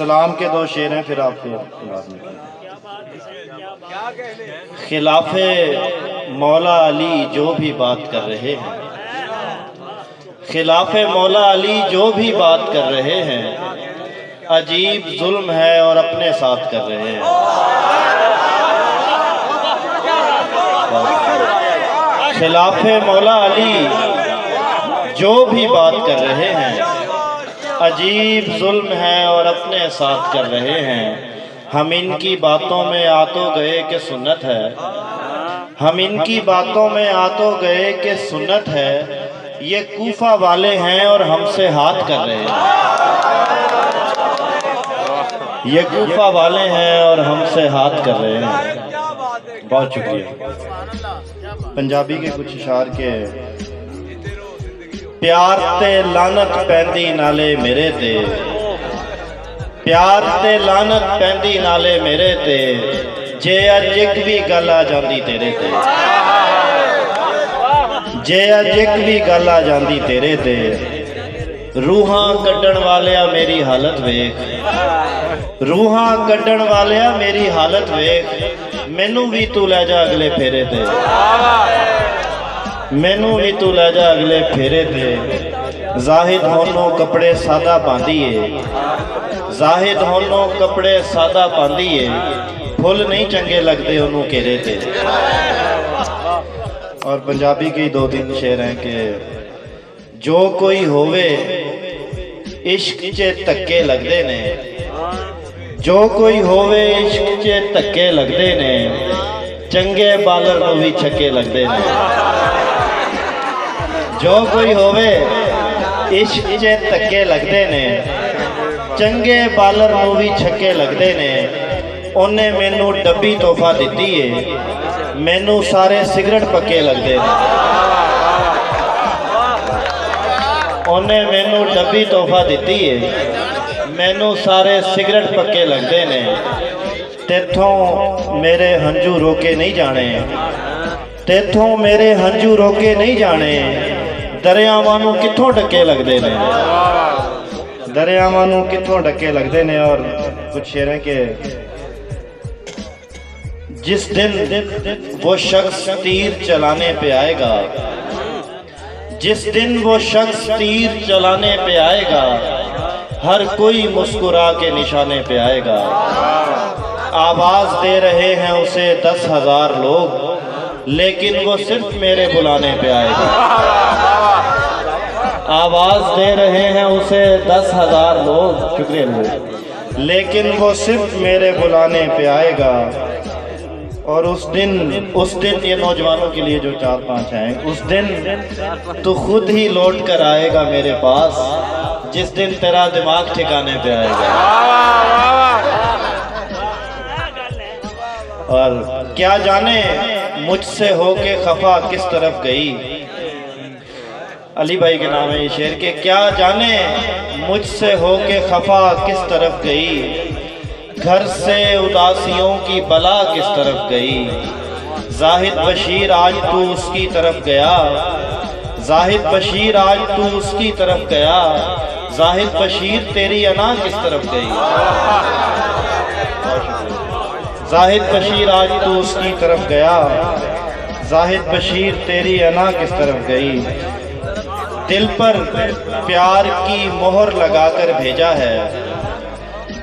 सलाम के दो शेर हैं, फिर आप खिलाफे मौला अली जो भी बात कर रहे हैं, खिलाफे मौला अली जो भी बात कर रहे हैं, अजीब जुल्म है और अपने साथ कर रहे हैं। खिलाफे मौला अली जो भी बात कर रहे हैं, अजीब जुल्म है और अपने साथ कर रहे हैं। हम इनकी बातों में आ तो गए कि सुन्नत है, हम इनकी बातों में आ तो गए कि सुन्नत है, ये कूफा वाले हैं और हमसे हाथ कर रहे हैं। ये कूफा वाले हैं और हमसे हाथ कर रहे हैं। बहुत शुक्रिया। पंजाबी के कुछ इशार के प्यार ते लानत पैंदी नाले मेरे ते, प्यार ते लानत पैंदी नाले मेरे ते, जे अज एक भी गल आ जांदी तेरे ते, जे अज एक भी गल आ जांदी तेरे ते, रूहां कड्डण वालिया मेरी हालत वेख, रूहां कड्डण वालिया मेरी हालत वेख, मैनू भी तू ले जा अगले फेरे ते, मैनू भी तू ले जा अगले फेरे ते। जाहिद होनो कपड़े सादा पांदी है, जाहिद होनो कपड़े सादा पांदी है, फुल नहीं चंगे लगते ओनू घेरे ते। और पंजाबी के दो तीन शेर हैं कि जो कोई होवे इश्क चे धक्के लगदे ने, जो कोई होवे इश्क चे धक्के लगदे ने, चंगे बालर नूं भी छक्के लगदे ने। जो कोई होवे इश्क चे धक्के लगदे ने, चंगे बालर नूं भी छक्के लगदे ने। ओने मैनू डब्बी तोहफा दित्ती है, मैनू सारे सिगरट पक्के लगदे ने। ओने मैनू डब्बी तोहफा दित्ती है, मैनू सारे सिगरट पक्के लगदे ने। तेथों मेरे हंजू रोके नहीं जाने, तेथों मेरे हंजू रोके नहीं जाने, दरियावां नूं कित्थों डके लगदे ने, दरियावां नूं कित्थों डके लगदे ने। और कुछ शेर हैं कि जिस दिन वो शख्स तीर चलाने पे आएगा, जिस दिन वो शख्स तीर चलाने पे आएगा, हर कोई मुस्कुरा के निशाने पे आएगा। आवाज दे रहे हैं उसे 10,000 लोग, लेकिन वो सिर्फ मेरे बुलाने पे आएगा। आवाज दे रहे हैं उसे 10,000 लोग, शुक्रिया, लेकिन वो सिर्फ मेरे बुलाने पे आएगा। और उस दिन ये नौजवानों के लिए जो 4-5 हैं, उस दिन तू खुद ही लौट कर आएगा मेरे पास, जिस दिन तेरा दिमाग ठिकाने पे आएगा। और क्या जाने मुझसे होके खफा किस तरफ गई, अली भाई के नाम है ये शेर के, क्या जाने मुझसे होके खफा किस तरफ गई, घर से उदासियों की बला किस तरफ गई। जाहिद बशीर आज तू उसकी तरफ गया, जाहिद बशीर आज तू उसकी तरफ गया, जाहिद बशीर तेरी अना किस तरफ गई। जाहिद बशीर आज तू उसकी तरफ गया, जाहिद बशीर तेरी अना किस तरफ गई। दिल पर प्यार की मोहर लगाकर भेजा है,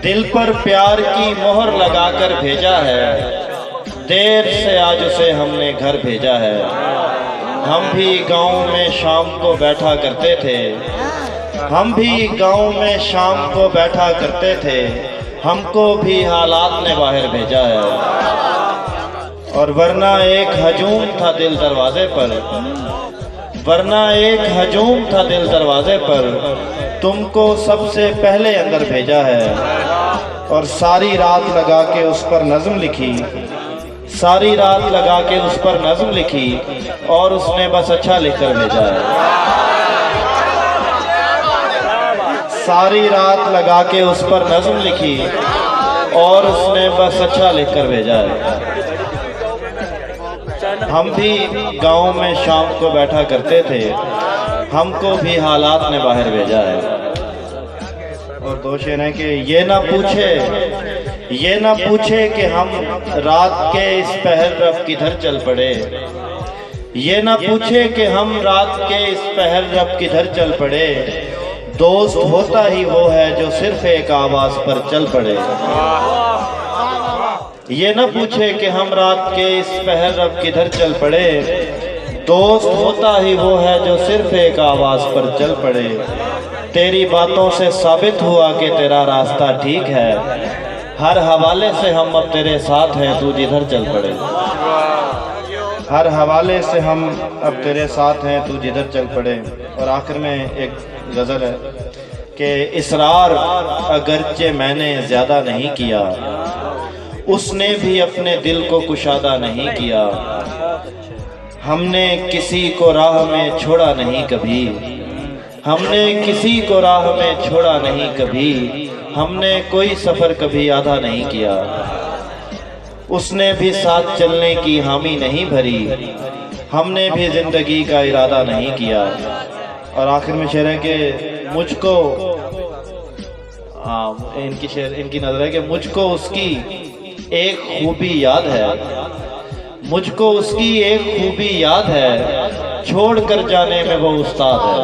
दिल पर प्यार की मोहर लगाकर भेजा है, देर से आज उसे हमने घर भेजा है। हम भी गांव में शाम को बैठा करते थे, हम भी गांव में शाम को बैठा करते थे, हमको भी हालात ने बाहर भेजा है। और वरना एक हजूम था दिल दरवाजे पर, वरना एक हजूम था दिल दरवाजे पर, तुमको सबसे पहले अंदर भेजा है। और सारी रात लगा के उस पर नज़्म लिखी, सारी रात लगा के उस पर नज़्म लिखी, और उसने बस अच्छा लिखकर भेजा है। सारी रात लगा के उस पर नज़्म लिखी, और उसने बस अच्छा लिखकर भेजा है। हम भी गांव में शाम को बैठा करते थे, हमको भी हालात ने बाहर भेजा है। اور دو شعر ہیں کہ یہ نہ پوچھے کہ ہم رات کے اس پہر رب کدھر چل پڑے، یہ نہ پوچھے کہ ہم رات کے اس پہر رب کدھر چل پڑے، دوست ہوتا ہی وہ ہے جو صرف ایک آواز پر چل پڑے۔ یہ نہ پوچھے کہ ہم رات کے اس پہر رب کدھر چل پڑے، دوست ہوتا ہی وہ ہے جو صرف ایک آواز پر چل پڑے۔ تیری باتوں سے ثابت ہوا کہ تیرا راستہ ٹھیک ہے، ہر حوالے سے ہم اب تیرے ساتھ ہیں، تو جدھر چل پڑے۔ ہر حوالے سے ہم اب تیرے ساتھ ہیں، تو جدھر چل پڑے۔ اور آخر میں ایک غزل ہے کہ اصرار اگرچہ میں نے زیادہ نہیں کیا، اس نے بھی اپنے دل کو کشادہ نہیں کیا، ہم نے کسی کو راہ میں چھوڑا نہیں کبھی، ہم نے کسی کو راہ میں چھوڑا نہیں کبھی، ہم نے کوئی سفر کبھی آدھا نہیں کیا، اس نے بھی ساتھ چلنے کی حامی نہیں بھری، ہم نے بھی زندگی کا ارادہ نہیں کیا۔ اور آخر میں شعر ہے کہ مجھ کو ان کی نظر ہے کہ مجھ کو اس کی ایک خوبی یاد ہے، مجھ کو اس کی ایک خوبی یاد ہے، چھوڑ کر جانے میں وہ استاد ہے۔